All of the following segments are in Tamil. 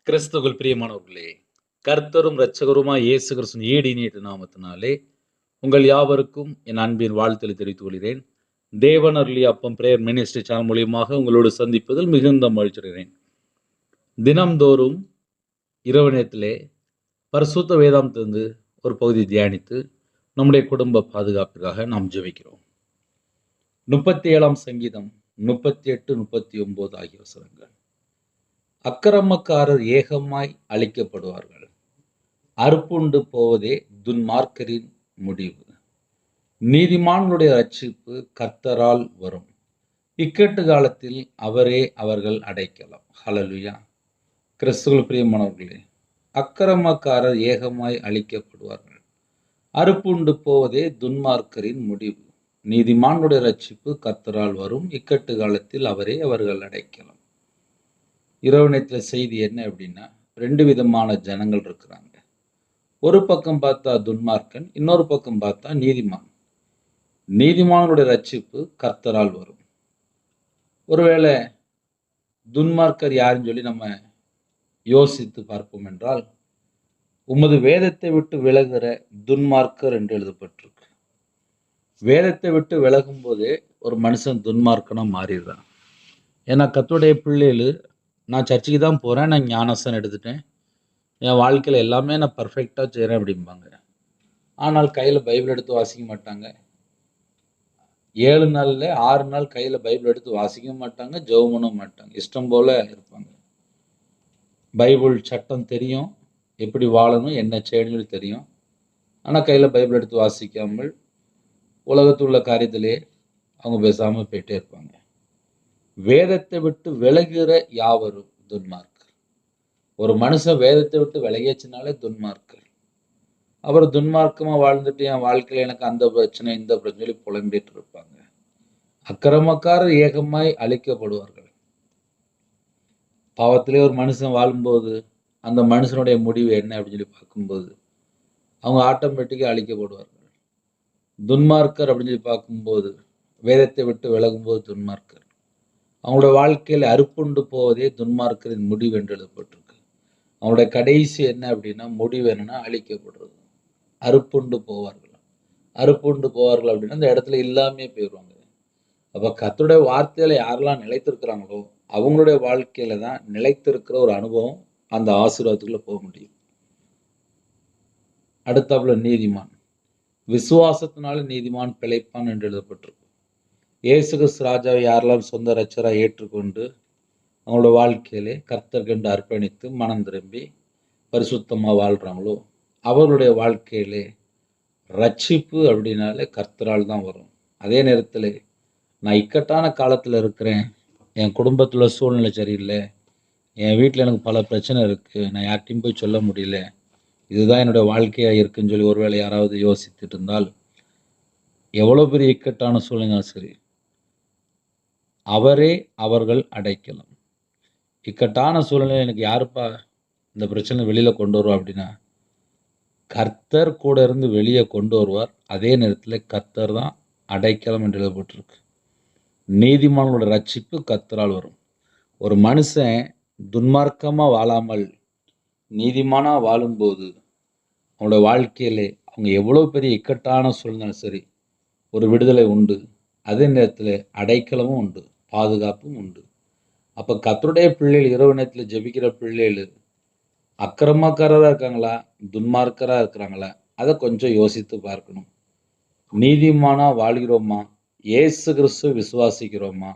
கிறிஸ்துவுக்குள் பிரியமானவர்களே, கர்த்தரும் இரட்சகருமாய் இயேசு கிறிஸ்துவின் ஈடினியேற்ற நாமத்தினாலே உங்கள் யாவருக்கும் என் அன்பின் வாழ்த்துதலை தெரிவித்துக் கொள்கிறேன். தேவன் அருளிய அப்பம் பிரேயர் மினிஸ்ட்ரி சேனல் மூலியமாக உங்களோடு சந்திப்பதில் மிகுந்த மகிழ்ச்சியடைகிறேன். தினம்தோறும் இரவு நேரத்திலே பரிசுத்த வேதாந்தத்திலிருந்து ஒரு பகுதி தியானித்து நம்முடைய குடும்ப பாதுகாப்பிற்காக நாம் ஜெபிக்கிறோம். 37ஆம் சங்கீதம் 38, 39 ஆகிய வசனங்கள். அக்கிரமக்காரர் ஏகமாய் அழிக்கப்படுவார்கள். அறுப்புண்டு போவதே துன்மார்க்கரின் முடிவு. நீதிமான்களுடைய ரட்சிப்பு கர்த்தரால் வரும். இக்கட்டு காலத்தில் அவரே அவர்கள் அடைக்கலம். ஹல்லேலூயா. கிறிஸ்துவுக்குள் பிரியமானவர்களே, அக்கிரமக்காரர் ஏகமாய் அழிக்கப்படுவார்கள். அறுப்புண்டு போவதே துன்மார்க்கரின் முடிவு. நீதிமான்களுடைய ரட்சிப்பு கர்த்தரால் வரும். இக்கட்டு காலத்தில் அவரே அவர்கள் அடைக்கலம். இரவு நேரத்தில் செய்தி என்ன அப்படின்னா, 2 விதமான ஜனங்கள் இருக்கிறாங்க. ஒரு பக்கம் பார்த்தா துன்மார்க்கன், இன்னொரு பக்கம் பார்த்தா நீதிமான். நீதிமானுடைய ரட்சிப்பு கர்த்தரால் வரும். ஒருவேளை துன்மார்க்கர் யாருன்னு சொல்லி நம்ம யோசித்து பார்ப்போம் என்றால், உமது வேதத்தை விட்டு விலகுகிற துன்மார்க்கர் என்று எழுதப்பட்டிருக்கு. வேதத்தை விட்டு விலகும் போதே ஒரு மனுஷன் துன்மார்க்கனா மாறிடுறான். ஏன்னா கர்த்தருடைய பிள்ளைகள், நான் சர்ச்சுக்கு தான் போகிறேன், நான் ஞானஸ்தானம் எடுத்துட்டேன், என் வாழ்க்கையில் எல்லாமே நான் பர்ஃபெக்டாக செய்கிறேன் அப்படிம்பாங்க. ஆனால் கையில் பைபிள் எடுத்து வாசிக்க மாட்டாங்க. 7 நாளில் 6 நாள் கையில் பைபிள் எடுத்து வாசிக்க மாட்டாங்க, ஜெபம் பண்ண மாட்டாங்க, இஷ்டம் போல் இருப்பாங்க. பைபிள் சட்டம் தெரியும், எப்படி வாழணும், என்ன செய்யணும்னு தெரியும். ஆனால் கையில் பைபிள் எடுத்து வாசிக்காமல் உலகத்தில் உள்ள காரியத்திலே அவங்க பேசாமல் போயிட்டே இருப்பாங்க. வேதத்தை விட்டு விலகுகிற யாவரும் துன்மார்க்கர். ஒரு மனுஷன் வேதத்தை விட்டு விலகியாச்சுனாலே துன்மார்க்கர். அவர் துன்மார்க்கமாக வாழ்ந்துட்டு என் வாழ்க்கையில் எனக்கு அந்த பிரச்சனை இந்த பிரச்சனை சொல்லி புலம்பிட்டு இருப்பாங்க. அக்கிரமக்காரர் ஏகமாய் அழிக்கப்படுவார்கள். பாவத்திலே ஒரு மனுஷன் வாழும்போது அந்த மனுஷனுடைய முடிவு என்ன அப்படின்னு சொல்லி பார்க்கும்போது அவங்க ஆட்டோமேட்டிக்காக அழிக்கப்படுவார்கள். துன்மார்க்கர் அப்படின்னு சொல்லி பார்க்கும்போது, வேதத்தை விட்டு விலகும்போது துன்மார்க்கர். அவங்களுடைய வாழ்க்கையில் அறுப்புண்டு போவதே துன்மார்க்கரின் முடிவு என்று எழுதப்பட்டிருக்கு. அவங்களுடைய கடைசி என்ன அப்படின்னா, முடிவு என்னன்னா அழிக்கப்படுறது. அறுப்புண்டு போவார்கள். அறுப்புண்டு போவார்கள் அப்படின்னா அந்த இடத்துல இல்லாமே போயிடுவாங்க. அப்போ கர்த்தருடைய வார்த்தையில யாரெல்லாம் நிலைத்திருக்கிறாங்களோ அவங்களுடைய வாழ்க்கையில தான் நிலைத்திருக்கிற ஒரு அனுபவம், அந்த ஆசீர்வாதத்துக்குள்ள போக முடியும். அடுத்தாப்புல நீதிமான். விசுவாசத்தினால நீதிமான் பிழைப்பான் என்று எழுதப்பட்டிருக்கு. இயேசு கிறிஸ்து ராஜாவை யாரெல்லாம் சொந்த இரட்சகராக ஏற்றுக்கொண்டு அவங்களோட வாழ்க்கையிலே கர்த்தர் கண்டு அர்ப்பணித்து மனம் திரும்பி பரிசுத்தமாக வாழ்கிறாங்களோ அவர்களுடைய வாழ்க்கையிலே ரட்சிப்பு அப்படின்னாலே கர்த்தரால் தான் வரும். அதே நேரத்தில் நான் இக்கட்டான காலத்தில் இருக்கிறேன், என் குடும்பத்தில் சூழ்நிலை சரியில்லை, என் வீட்டில் எனக்கு பல பிரச்சனை இருக்குது, நான் யார்கிட்டையும் போய் சொல்ல முடியல, இதுதான் என்னுடைய வாழ்க்கையாக இருக்குன்னு சொல்லி ஒருவேளை யாராவது யோசித்துட்டு இருந்தால், எவ்வளோ பெரிய இக்கட்டான சூழ்நிலையும் சரி, அவரே அவர்கள் அடைக்கலம். இக்கட்டான சூழ்நிலை எனக்கு யாருப்பா இந்த பிரச்சனை வெளியில் கொண்டு வருவா அப்படின்னா, கர்த்தர் கூட இருந்து வெளியே கொண்டு வருவார். அதே நேரத்தில் கர்த்தர் தான் அடைக்கலம் என்று எழுதப்பட்டிருக்கு. நீதிமான்களோட ரட்சிப்பு கர்த்தரால் வரும். ஒரு மனுஷன் துன்மார்க்கமாக வாழாமல் நீதிமானாக வாழும்போது அவங்களோட வாழ்க்கையிலே அவங்க எவ்வளோ பெரிய இக்கட்டான சூழ்நிலை சரி, ஒரு விடுதலை உண்டு. அதே நேரத்தில் அடைக்கலமும் உண்டு, பாதுகாப்பும் உண்டு. அப்போ கர்த்தருடைய பிள்ளைகள் இரவு நேரத்தில் ஜெபிக்கிற பிள்ளைகள் அக்கிரமக்காரராக இருக்காங்களா, துன்மார்க்கராக இருக்கிறாங்களா, அதை கொஞ்சம் யோசித்து பார்க்கணும். நீதிமானாக வாழ்கிறோமா, இயேசு கிறிஸ்து விசுவாசிக்கிறோமா,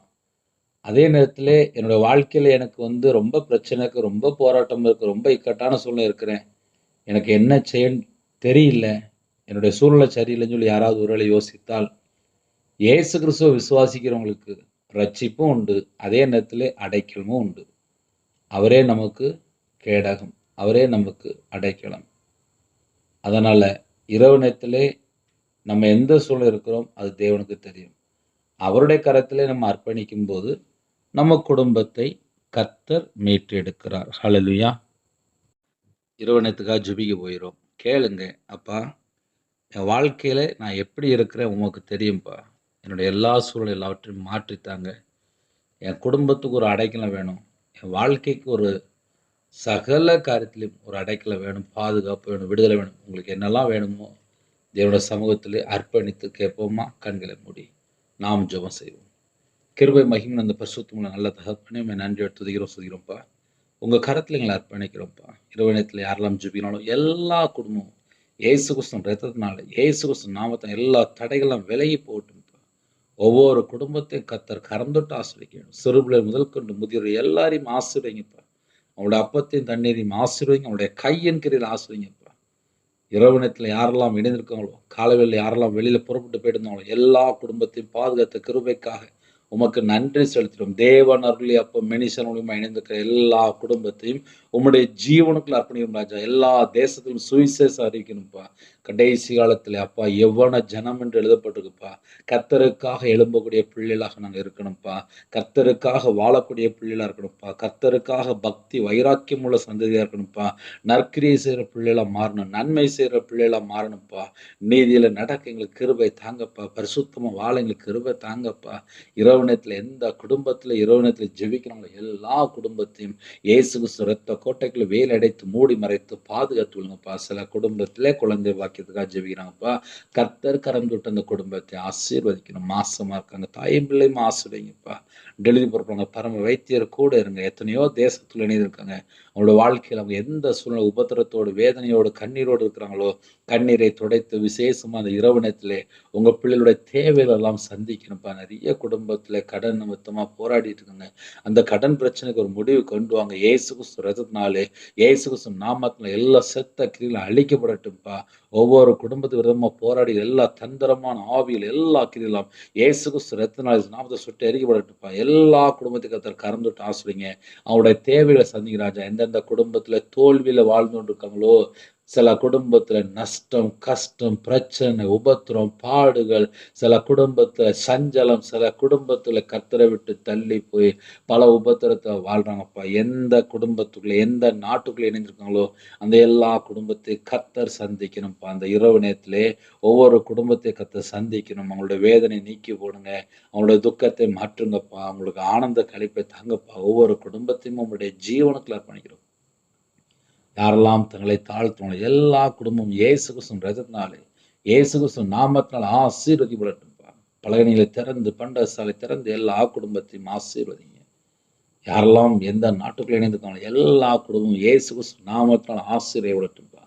அதே நேரத்தில் என்னோடய வாழ்க்கையில் எனக்கு ரொம்ப பிரச்சனை இருக்குது, ரொம்ப போராட்டம் இருக்குது, ரொம்ப இக்கட்டான சூழ்நிலை இருக்கிறேன், எனக்கு என்ன செய்யன்னு தெரியல, என்னுடைய சூழ்நிலை சரியில்லைன்னு சொல்லி யாராவது ஒருவேளை யோசித்தால், இயேசு கிறிஸ்துவை விசுவாசிக்கிறவங்களுக்கு ரட்சிப்பும் உண்டு, அதே நேரத்தில் அடைக்கலமும் உண்டு. அவரே நமக்கு கேடகம், அவரே நமக்கு அடைக்கலம். அதனால் இரவு நேரத்திலே நம்ம எந்த சூழ்நிலை இருக்கிறோம் அது தேவனுக்கு தெரியும். அவருடைய கரத்திலே நம்ம அர்ப்பணிக்கும் போது நம்ம குடும்பத்தை கர்த்தர் மீட்டெடுக்கிறார். ஹல்லேலூயா. இரவு நேரத்துக்காக ஜெபிக்க போயிடும். கேளுங்க, அப்பா என் வாழ்க்கையில் நான் எப்படி இருக்கிறேன் உமக்கு தெரியும்ப்பா, என்னுடைய எல்லா சூழ்நிலை எல்லாவற்றையும் மாற்றித்தாங்க, என் குடும்பத்துக்கு ஒரு அடைக்கலம் வேணும், என் வாழ்க்கைக்கு ஒரு சகல காரியத்திலும் ஒரு அடைக்கலம் வேணும், பாதுகாப்பு வேணும், விடுதலை வேணும். உங்களுக்கு என்னெல்லாம் வேணுமோ தேவனுடைய சமூகத்திலே அர்ப்பணித்து கேட்போமா? கண்களை மூடி நாம் ஜெபம் செய்வோம். கிருபை மகிமை அந்த பரிசுத்தமுள்ள நல்ல தகப்பனே, உம்மை நன்றியோடு துதிக்கிறோம், துதிக்கிறோம்ப்பா. உங்க கரத்துல எங்களை அர்ப்பணிக்கிறோம்ப்பா. இரவு நேரத்துல யாரெல்லாம் ஜெபிக்கிறாங்களோ எல்லா குடும்பமும் இயேசு கிறிஸ்துவின் இரத்தத்தினால, இயேசு கிறிஸ்துவின் நாமத்தினால எல்லா தடைகளும் விலகி போகட்டும்ப்பா. ஒவ்வொரு குடும்பத்தையும் கர்த்தர் கரம் தொட்டு ஆசீர்வதிக்கணும். சிறு பிள்ளைகள் முதல் கொண்டு முதியோர் எல்லாரையும் ஆசீர்வதிங்கப்பா. அவங்களுடைய அப்பத்தையும் தண்ணீரையும் ஆசீர்வதிங்க. அவங்களுடைய கையின் கிரியில் ஆசீர்வதிங்கப்பா. இரவு நேரத்துல யாரெல்லாம் இணைந்திருக்காங்களோ, காலைவேளையில யாரெல்லாம் வெளியில புறப்பட்டு போயிருந்தாங்களோ எல்லா குடும்பத்தையும் பாதுகாத்த கிருபைக்காக உமக்கு நன்றி செலுத்துகிறோம். தேவன் அருளி அப்ப மனுஷன் மூலியமா இணைந்திருக்கிற எல்லா குடும்பத்தையும் உம்முடைய ஜீவனுக்குள்ள அர்ப்பணிக்கும் ராஜா. எல்லா தேசத்திலும் சுவிசேஷம் அறிவிக்கணும்ப்பா. கடைசி காலத்துல அப்பா எவ்வன ஜனம் என்று எழுதப்பட்டிருக்குப்பா. கர்த்தருக்காக எழும்பக்கூடிய பிள்ளைகளாக நாங்க இருக்கணும்ப்பா. கர்த்தருக்காக வாழக்கூடிய பிள்ளைகளா இருக்கணும்ப்பா. கர்த்தருக்காக பக்தி வைராக்கியம் உள்ள சந்ததியா இருக்கணும்ப்பா. நற்கிரியை செய்கிற பிள்ளைகளா மாறணும். நன்மை செய்கிற பிள்ளைகளா மாறணும்ப்பா. நீதியில நடக்க எங்களுக்கு கிருபை தாங்கப்பா. பரிசுத்தமா வாழ எங்களுக்கு கிருபை தாங்கப்பா. இரவு நேரத்துல எந்த குடும்பத்துல இரவு நேரத்துல ஜெபிக்கிறாங்களோ எல்லா குடும்பத்தையும் இயேசு கிறிஸ்து ரத்த கோட்டைக்குள்ள வேல் அடைத்து மூடி மறைத்து பாதுகாத்து விடுங்கப்பா. சில குடும்பத்திலே குழந்தை பாக்கியத்துக்காக ஜெபிக்கிறாங்கப்பா. கர்த்தர் கரம் தொட்டு அந்த குடும்பத்தை ஆசீர்வதிக்கணும். மாசமா இருக்காங்க, தாயும் பிள்ளையும் ஆசீர்வதிங்கப்பா. டெலிவரி பொறுப்பாங்க பரம வைத்தியர் கூட இருங்க. எத்தனையோ தேசத்துல இணைந்திருக்காங்க. அவங்களோட வாழ்க்கையில் அவங்க எந்த சூழ்நிலை உபத்திரத்தோடு வேதனையோடு கண்ணீரோடு இருக்கிறாங்களோ கண்ணீரை துடைத்து விசேஷமா அந்த இரவு நேரத்திலே உங்க பிள்ளைகளுடைய தேவைகள் எல்லாம் சந்திக்கணும்ப்பா. நிறைய குடும்பத்துல கடன் நிமித்தமா போராடிட்டு இருக்காங்க. அந்த கடன் பிரச்சனைக்கு ஒரு முடிவு கொண்டு வாங்க. இயேசு கிறிஸ்து ரத்தத்தினாலே, இயேசு கிறிஸ்து நாமத்தினால எல்லா செத்த கிரிகளும் அழிக்கப்படட்டும்ப்பா. ஒவ்வொரு குடும்பத்து விதமா போராடி எல்லா தந்திரமான ஆவியில் எல்லா கிரிகளும் இயேசு கிறிஸ்து ரத்தத்தினாலே நாமத்தை சுட்டு எரிக்கப்படட்டும்ப்பா. எல்லா குடும்பத்துக்கு கர்த்தர் கரம் தொட்டு ஆசீர்வதிங்க. அவங்களுடைய தேவைகளை சந்திங்க ராஜா. எந்தெந்த குடும்பத்துல தோல்வியில வாழ்ந்து கொண்டிருக்காங்களோ, சில குடும்பத்துல நஷ்டம், கஷ்டம், பிரச்சனை, உபத்திரம், பாடுகள், சில குடும்பத்துல சஞ்சலம், சில குடும்பத்துல கர்த்தரை விட்டு தள்ளி போய் பல உபத்திரத்தை வாழ்றாங்கப்பா. எந்த குடும்பத்துக்குள்ள எந்த நாட்டுக்குள்ள இணைந்திருக்காங்களோ அந்த எல்லா குடும்பத்தையும் கர்த்தர் சந்திக்கணும்ப்பா. அந்த இரவு நேரத்திலே ஒவ்வொரு குடும்பத்தையும் கர்த்தர் சந்திக்கணும். அவங்களுடைய வேதனை நீக்கி போடுங்க. அவங்களுடைய துக்கத்தை மாற்றுங்கப்பா. அவங்களுக்கு ஆனந்த களிப்பை தாங்கப்பா. ஒவ்வொரு குடும்பத்தையும் உங்களுடைய ஜீவனுக்குள்ள அர்ப்பணிக்கிறோம். யாரெல்லாம் தங்களை தாழ்த்துவாங்களோ எல்லா குடும்பமும் இயேசு கிறிஸ்துவின் இரத்தத்தினாலே, இயேசு கிறிஸ்துவின் நாமத்தினால் ஆசீர்வதிக்கப்படட்டும்ப்பா. பலகணிகளை திறந்து, பண்டகசாலை திறந்து எல்லா குடும்பத்தையும் ஆசீர்வதிங்க. யாரெல்லாம் எந்த நாட்டுக்குள்ள இணைந்திருக்காங்களோ எல்லா குடும்பமும் இயேசு கிறிஸ்து நாமத்தினால் ஆசீர்வதிக்கப்படட்டும்ப்பா.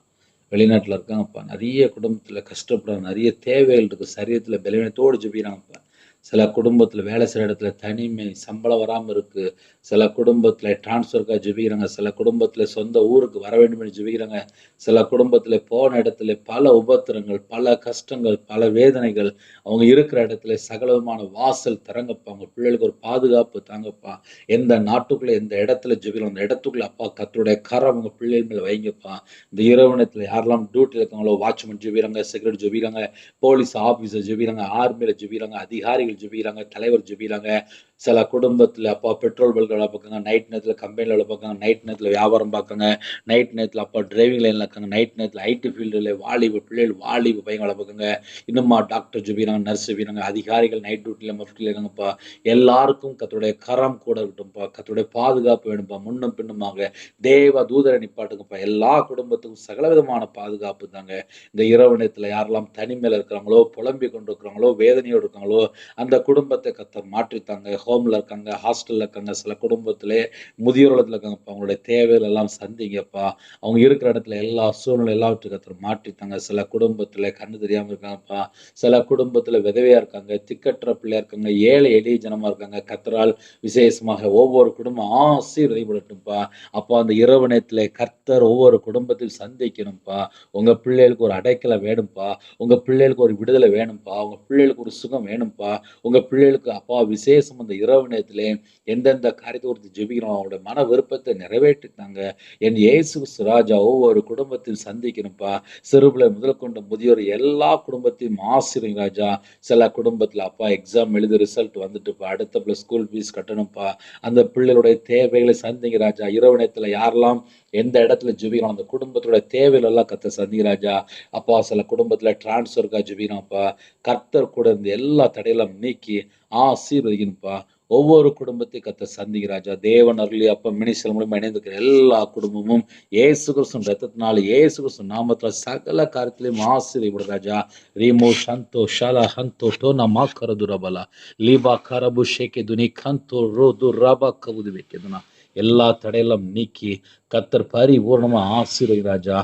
வெளிநாட்டுல இருக்காங்கப்பா. நிறைய குடும்பத்துல கஷ்டப்படுறாங்க. நிறைய தேவைகள் இருக்கு. சரீரத்துல பலவீனத்தோடு ஜெபிக்கிறாங்கப்பா. சில குடும்பத்துல வேலை செய்ற இடத்துல தனிமை, சம்பளம் வராம இருக்கு. சில குடும்பத்துல டிரான்ஸ்ஃபருக்காக ஜெபிக்கிறாங்க. சில குடும்பத்துல சொந்த ஊருக்கு வர வேண்டும் என்று ஜெபிக்கிறாங்க. சில குடும்பத்துல போன இடத்துல பல உபத்திரங்கள், பல கஷ்டங்கள், பல வேதனைகள். அவங்க இருக்கிற இடத்துல சகலவிதமான வாசல் திறங்கப்பா. அவங்க பிள்ளைகளுக்கு ஒரு பாதுகாப்பு தாங்கப்பா. எந்த நாட்டுக்குள்ள எந்த இடத்துல ஜெபிக்கிறோம் அந்த இடத்துக்குள்ள அப்பா கர்த்தருடைய கரம் உங்க பிள்ளைகள் மேல வைங்கப்பா. இந்த இரவு நேரத்துல யாரெல்லாம் டியூட்டில இருக்காங்களோ வாட்ச்மேன் ஜெபிக்கிறாங்க, செக்யூரிட்டி ஜெபிக்கிறாங்க, போலீஸ் ஆபீசர் ஜெபிக்கிறாங்க, ஆர்மியில ஜெபிக்கிறாங்க, அதிகாரிகள் ஜெபிக்கிறாங்க, தலைவர் ஜெபிக்கிறாங்க. சில குடும்பத்துல அப்பா பெட்ரோல் பல்க் வேலை பார்க்காங்க, நைட் நேரத்துல கம்பெனில வேலை பார்க்காங்க, நைட் நேரத்துல வியாபாரம் பார்க்காங்க, நைட் நேரத்துல அப்பா டிரைவிங் லைன்ல இருக்காங்க, நைட் நேரத்துல ஐடி ஃபீல்டுல வாலிப பிள்ளைகள் வாலிப பையன் வேலை பார்க்காங்க. இன்னுமா டாக்டர் ஜெபிக்கிறாங்க, நர்ஸ் ஜெபிக்கிறாங்க, அதிகாரிகள் நைட் டியூட்டில மஃப்டில இருக்காங்கப்பா. எல்லாருக்கும் கர்த்தருடைய கரம் கூட இருக்கட்டும்ப்பா. கர்த்தருடைய பாதுகாப்பு வேணும்ப்பா. முன்னும் பின்னுமாக தேவ தூதரை நிப்பாட்டுங்கப்பா. எல்லா குடும்பத்துக்கும் சகலவிதமான பாதுகாப்பு தாங்க. இந்த இரவு நேரத்துல யாரெல்லாம் தனிமையில இருக்கிறாங்களோ, புலம்பிக் கொண்டிருக்கிறாங்களோ, வேதனையோடு இருக்காங்களோ அந்த குடும்பத்தை கர்த்தர் மாற்றித்தாங்க. ஹோம்ல இருக்காங்க, ஹாஸ்டல்ல இருக்காங்க, சில குடும்பத்திலே முதியோர் இல்லத்துல இருக்காங்கப்பா. அவங்களுடைய தேவைகள் எல்லாம் சந்திங்கப்பா. அவங்க இருக்கிற இடத்துல எல்லா சூழ்நிலை எல்லாவற்றையும் கர்த்தர் மாற்றித்தாங்க. சில குடும்பத்துல கண்ணு தெரியாம இருக்காங்கப்பா. சில குடும்பத்துல விதவையா இருக்காங்க, திக்கற்ற பிள்ளையா இருக்காங்க, ஏழை எளிய ஜனமா இருக்காங்க. கர்த்தரால் விசேஷமாக ஒவ்வொரு குடும்பம் ஆசீர்வதிக்கப்படட்டும்ப்பா. அப்போ அந்த இரவு நேரத்துல கர்த்தர் ஒவ்வொரு குடும்பத்தையும் சந்திக்கணும்ப்பா. உங்க பிள்ளைகளுக்கு ஒரு அடைக்கலம் வேணும்ப்பா. உங்க பிள்ளைகளுக்கு ஒரு விடுதலை வேணும்ப்பா. உங்க பிள்ளைகளுக்கு ஒரு சுகம் வேணும்ப்பா. உங்க பிள்ளைகளுக்கு அப்பா விசேஷம் அந்த இரவு நேரத்திலே எந்தெந்த காரியத்தை குறித்து ஜெபிக்கிறோம் அவங்களுடைய மன விருப்பத்தை நிறைவேற்றித்தாங்க. என் இயேசு கிறிஸ்து ராஜா ஒவ்வொரு குடும்பத்தையும் சந்திக்கணும்ப்பா. சிறு பிள்ளை முதல் கொண்ட முதியோர் எல்லா குடும்பத்தையும் ஆசீர்வதிங்க ராஜா. சில குடும்பத்துல அப்பா எக்ஸாம் எழுதி ரிசல்ட் வந்துட்டுப்பா. அடுத்த பிள்ளை ஸ்கூல் ஃபீஸ் கட்டணும்ப்பா. அந்த பிள்ளைகளுடைய தேவைகளை சந்திங்க ராஜா. இரவு நேரத்துல யாரெல்லாம் எந்த இடத்துல ஜெபிக்கிறோம் அந்த குடும்பத்தோட தேவைகள் எல்லாம் கர்த்தர் சந்திங்க ராஜா. அப்பா சில குடும்பத்துல டிரான்ஸ்ஃபருக்காக ஜெபிக்கிறோம்ப்பா. கர்த்தர் கூட இருந்து எல்லா தடையெல்லாம் நீக்கி ஆசீர்வதிக்கணும்ப்பா. ஒவ்வொரு குடும்பத்தையும் கர்த்தர் சந்திங்க ராஜா. தேவன் அருளி அப்ப மினிஸ்டர் மூலமா இணைந்திருக்கிற எல்லா குடும்பமும் இயேசு கிறிஸ்துவின் ரத்தத்தினால இயேசு கிறிஸ்துவின் நாமத்தில சகல காரியத்திலும் ஆசீர்வதிக்கப்படும் ராஜா. ரீமோ சந்தோ ஷலா ஹந்தோ டோனா மாக்கரதுரபலா லீபா கரபு ஷேகே துனி கந்தோ ரோது ரபா கவுது வைக்கதுனா எல்லா தடையெல்லாம் நீக்கி கர்த்தர் பரிபூர்ணமா ஆசீர்வதி ராஜா.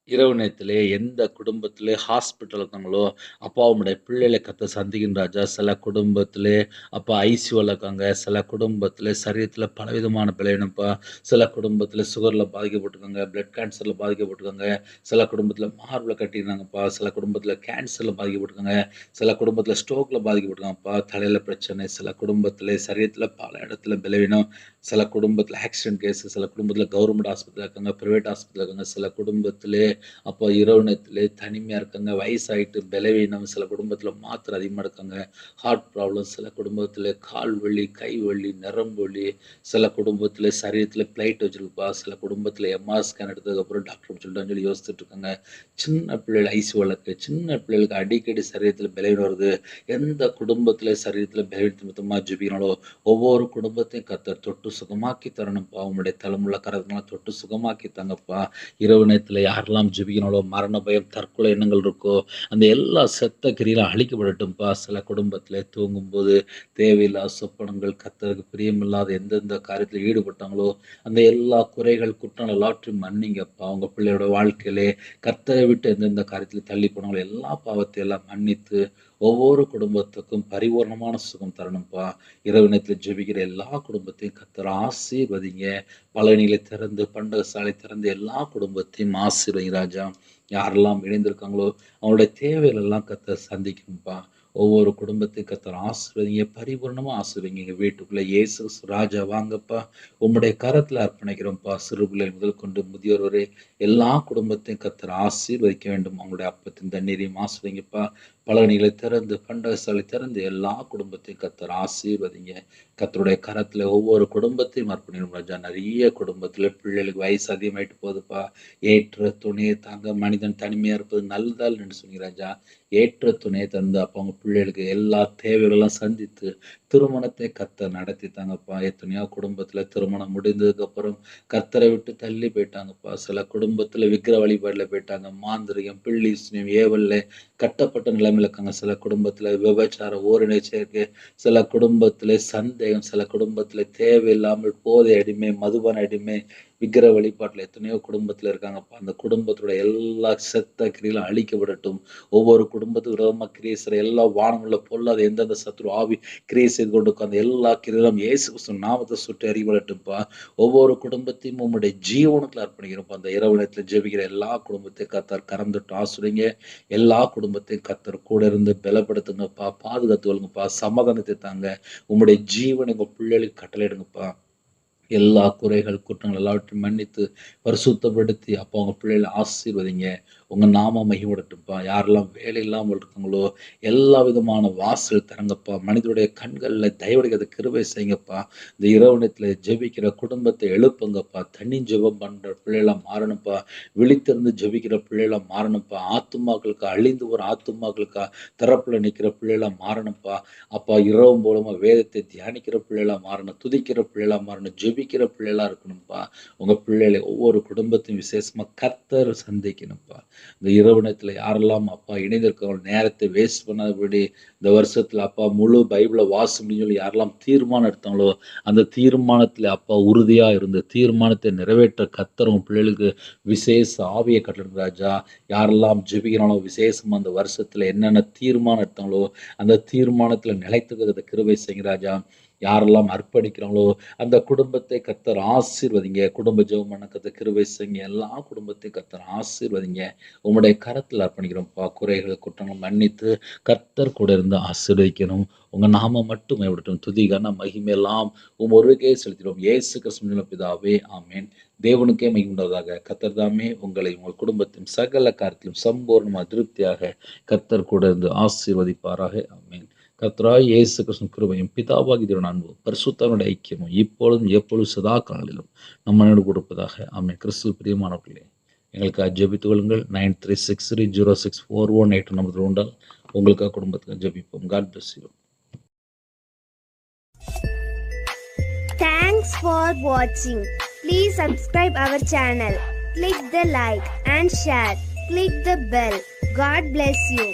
இரவு நேரத்திலே எந்த குடும்பத்திலே ஹாஸ்பிட்டல் இருக்காங்களோ, அப்பா உம்முடைய பிள்ளைகளை கர்த்தர் சந்திக்கும் ராஜா. சில குடும்பத்திலே அப்பா ஐசியூல இருக்காங்க. சில குடும்பத்திலே சரீரத்தில பலவிதமான பலவீனம்ப்பா. சில குடும்பத்தில சுகர்ல பாதிக்கப்பட்டிருக்காங்க. பிளட் கேன்சர்ல பாதிக்கப்பட்டிருக்காங்க. சில குடும்பத்தில மார்புல கட்டியிருந்தாங்கப்பா. சில குடும்பத்தில கேன்சர்ல பாதிக்கப்பட்டிருக்காங்க. சில குடும்பத்தில ஸ்ட்ரோக்ல பாதிக்கப்பட்டிருக்காங்கப்பா. தலையில பிரச்சனை. சில குடும்பத்திலே சரீரத்தில பல இடத்துல பலவீனம். சில குடும்பத்தில ஆக்சிடென்ட் கேஸ். சில குடும்பத்தில கவர்மெண்ட் ஆஸ்பத்திரியில இருக்காங்க. பிரைவேட் ஆஸ்பத்திரியில இருக்காங்க. சில குடும்பத்திலே அப்போ இரவு நேரத்திலே தனிமையா இருக்காங்க. வயசாயிட்டு பலவீனம். சில குடும்பத்தில மாத்திரை அதிகமா எடுக்காங்க. Heart problem. சில குடும்பத்தில கால் வலி, கை வலி, நரம்பு வலி. சில குடும்பத்தில சரீரத்தில பிளைட் வச்சிருக்குப்பா. சில குடும்பத்தில எம்ஆர் ஸ்கேன் எடுத்ததுக்கப்புறம் டாக்டர் சொல்லிட்டாங்கன்னு சொல்லி யோசிச்சுட்டு இருக்காங்க. சின்ன பிள்ளைகள் ஐசியூல இருக்கு. சின்ன பிள்ளைகளுக்கு அடிக்கடி சரீரத்தில பலவீனம் வருது. எந்த குடும்பத்தில சரீரத்தில பலவீனத்து நிமித்தமா ஜெபிக்கிறாங்களோ, ஒவ்வொரு குடும்பத்தையும் கர்த்தர் தொட்டு சுகமாக்கி தரணும்ப்பா. உம்முடைய தலமுள்ள கரத்தினால தொட்டு சுகமாக்கி தாங்கப்பா. இரவு நேரத்தில யாரெல்லாம் ஜெபிக்கிறாங்களோ, மரண பயம், தற்கொலை எண்ணங்கள் இருக்கோ, அந்த எல்லா செத்த கிரியைகளும் அழிக்கப்படட்டும்ப்பா. சில குடும்பத்தில தூங்கும்போது தேவையில்லாத சொப்பனங்கள், கர்த்தருக்கு பிரியமில்லாத எந்தெந்த காரியத்தில ஈடுபட்டாங்களோ, அந்த எல்லா குறைகள், குற்றங்கள் எல்லாவற்றையும் மன்னிங்கப்பா. உங்க பிள்ளையோட வாழ்க்கையிலே கர்த்தரை விட்டு எந்தெந்த காரியத்தில தள்ளி போனாங்களோ, எல்லா பாவத்தையும் எல்லாம் மன்னித்து, ஒவ்வொரு குடும்பத்துக்கும் பரிபூரணமான சுகம் தரணும்ப்பா. இரவு நேரத்தில ஜெபிக்கிற எல்லா குடும்பத்தையும் கர்த்தர் ஆசீர்வதிங்க. பலகணிகளை திறந்து, பண்டக சாலை திறந்து எல்லா குடும்பத்தையும் ஆசீர்வதிங்க ராஜா. யாரெல்லாம் இணைந்திருக்காங்களோ, அவங்களுடைய தேவைகள் எல்லாம் கர்த்தர் சந்திக்கணும்ப்பா. ஒவ்வொரு குடும்பத்தையும் கர்த்தர் ஆசீர்வதிங்க. பரிபூரணமா ஆசீர்வதிங்க. எங்க வீட்டுக்குள்ள இயேசு ராஜா வாங்கப்பா. உம்முடைய கரத்துல அர்ப்பணிக்கிறோம்ப்பா. சிறு பிள்ளைகள் முதல் கொண்டு முதியோர் வரை எல்லா குடும்பத்தையும் கர்த்தர் ஆசீர்வதிக்க வேண்டும். அவங்களுடைய அப்பத்தின் தண்ணீரையும் ஆசீர்வதிங்கப்பா. பலகணிகளை திறந்து, பண்டக சாலை திறந்து எல்லா குடும்பத்தையும் கர்த்தர் ஆசீர்வதிங்க. கர்த்தருடைய கரத்துல ஒவ்வொரு குடும்பத்தையும் அர்ப்பணிக்கிறோம் ராஜா. நிறைய குடும்பத்துல பிள்ளைகளுக்கு வயசு அதிகமாயிட்டு போகுதுப்பா. ஏற்ற துணையை தாங்க மனிதன் தனிமையா இருப்பது நல்லதால் என்று சொன்னீங்க ராஜா. ஏற்ற துணையை தந்து அப்ப அவங்க பிள்ளைகளுக்கு எல்லா தேவைகளெல்லாம் சந்தித்து திருமணத்தை கர்த்தர் நடத்தி தாங்கப்பா. எத்தனையோ குடும்பத்துல திருமணம் முடிந்ததுக்கு அப்புறம் கர்த்தரை விட்டு தள்ளி போயிட்டாங்கப்பா. சில குடும்பத்துல விக்கிர வழிபாடுல போயிட்டாங்க. மாந்திரிகம், பில்லி சூனியம், ஏவல்ல கட்டப்பட்ட நிலைமையில இருக்காங்க. சில குடும்பத்துல விபச்சாரம், ஓரினை சேர்க்கை, சில குடும்பத்திலே சந்தேகம், சில குடும்பத்திலே தேவையில்லாமல் போதை அடிமை, மதுபான அடிமை, விக்கிர வழிபாட்டுல எத்தனையோ குடும்பத்துல இருக்காங்கப்பா. அந்த குடும்பத்தோட எல்லா செத்த கிரியைகளும் அழிக்கப்படட்டும். ஒவ்வொரு குடும்பத்துக்கு விரோதமா கிரியை செய்ற எல்லா வானமுள்ள பொல்லாத எந்தெந்த சத்துரு ஆவி கிரியை செய்து கொண்டு அந்த எல்லா கிரியைகளும் இயேசு கிறிஸ்துவின் நாமத்தை சுட்டு எறிபடட்டும்ப்பா. ஒவ்வொரு குடும்பத்தையும் உம்முடைய ஜீவனத்துல அர்ப்பணிக்கிறோம்ப்பா. அந்த இரவு நேரத்துல ஜெபிக்கிற எல்லா குடும்பத்தையும் கர்த்தர் கரம் தொட்டு ஆசீர்வதிங்க. எல்லா குடும்பத்தையும் கர்த்தர் கூட இருந்து பலப்படுத்துங்கப்பா. பாதுகாத்து கொள்ளுங்கப்பா. சமாதானத்தை தாங்க. உம்முடைய ஜீவனை உங்க பிள்ளைகளுக்கு கட்டளையிடுங்கப்பா. எல்லா குறைகள், குற்றங்கள் எல்லாவற்றையும் மன்னித்து, பரிசுத்தப்படுத்தி, அப்பா உங்க பிள்ளைகள ஆசீர்வதிங்க. உங்க நாமம் மகிமைப்படட்டும்ப்பா. யாரெல்லாம் வேலை இல்லாமல் இருக்காங்களோ, எல்லா விதமான வாசல் திறங்கப்பா. மனிதனுடைய கண்கள்ல தயவுடையத கிருபை செய்யுங்கப்பா. இந்த இரவு நேரத்தில ஜெபிக்கிற குடும்பத்தை எழுப்புங்கப்பா. தனி ஜெபம் பண்ற பிள்ளைகளா மாறணும்ப்பா. விழித்திருந்து ஜெபிக்கிற பிள்ளைகளா மாறணும்ப்பா. ஆத்துமாக்களுக்கு அழிந்து போற ஆத்துமாக்களுக்கா திறப்புல நிக்கிற பிள்ளைகளா மாறணும்ப்பா. அப்பா இரவு மூலமா வேதத்தை தியானிக்கிற பிள்ளைகளா மாறணும். துதிக்கிற பிள்ளைகளா மாறணும். ஜெபிக்கிற பிள்ளைகளா இருக்கணும்ப்பா. உங்க பிள்ளைகளை ஒவ்வொரு குடும்பத்தையும் விசேஷமா கர்த்தர் சந்திக்கணும்ப்பா. இந்த இரவு நேரத்துல யாரெல்லாம் அப்பா இணைந்திருக்காங்களோ, நேரத்தை வேஸ்ட் பண்ணாதபடி இந்த வருஷத்துல அப்பா முழு பைபிளை வாசிக்கணும்னு சொல்லி யாரெல்லாம் தீர்மானம் எடுத்தாங்களோ, அந்த தீர்மானத்துல அப்பா உறுதியா இருந்து தீர்மானத்தை நிறைவேற்ற கர்த்தர் உங்க பிள்ளைகளுக்கு விசேஷ ஆவியை கட்டளையிடுங்க ராஜா. யாரெல்லாம் ஜெபிக்கிறாங்களோ விசேஷமா அந்த வருஷத்துல என்னென்ன தீர்மானம் எடுத்தாங்களோ, அந்த தீர்மானத்துல நிலைத்திருக்கிறத கிருபை செய்யுங்க ராஜா. யாரெல்லாம் அர்ப்பணிக்கிறாங்களோ அந்த குடும்பத்தை கர்த்தர் ஆசீர்வதிங்க. குடும்ப ஜெபம் பண்ண கர்த்தர் கிருபை செய்யுங்க. எல்லா குடும்பத்தையும் கர்த்தர் ஆசீர்வதிங்க. உம்முடைய கரத்தில் அர்ப்பணிக்கிறோம்ப்பா. குறைகள், குற்றங்கள் மன்னித்து கர்த்தர் கூட இருந்து ஆசீர்வதிக்கணும். உங்க நாமம் மட்டும் மேம்படட்டும். துதி கன மகிமை எல்லாம் ஒருவருக்கே செலுத்திடுவோம். இயேசு கிறிஸ்துவின் பிதாவே ஆமென். தேவனுக்கே மகிமை உண்டாவதாக. கர்த்தர் தாமே உங்களை உங்கள் குடும்பத்தின் சகல காரியத்திலும் சம்பூர்ணமாக திருப்தியாக கர்த்தர் கூட இருந்து ஆசீர்வதிப்பாராக. ஆமென். கர்த்தராகிய இயேசு கிறிஸ்துவின் கிருபையும் பிதாவாகிய தேவனுடைய அன்பும் பரிசுத்தவான்களுடைய ஐக்கியமும் இப்பொழுதும் எப்பொழுதும் சதா காலங்களிலும் நம்மளோடு கொடுப்பதாக. ஆமென். கிறிஸ்துவில் பிரியமானவர்களே, எங்களுக்காக ஜெபித்துக் கொள்ளுங்கள். 9363064181 நம்பர் உண்டால் உங்களுக்காக குடும்பத்துக்கு ஜெபிப்போம். God bless you. Thanks for watching. Please subscribe our channel. Click the like and share. Click the bell. God bless you.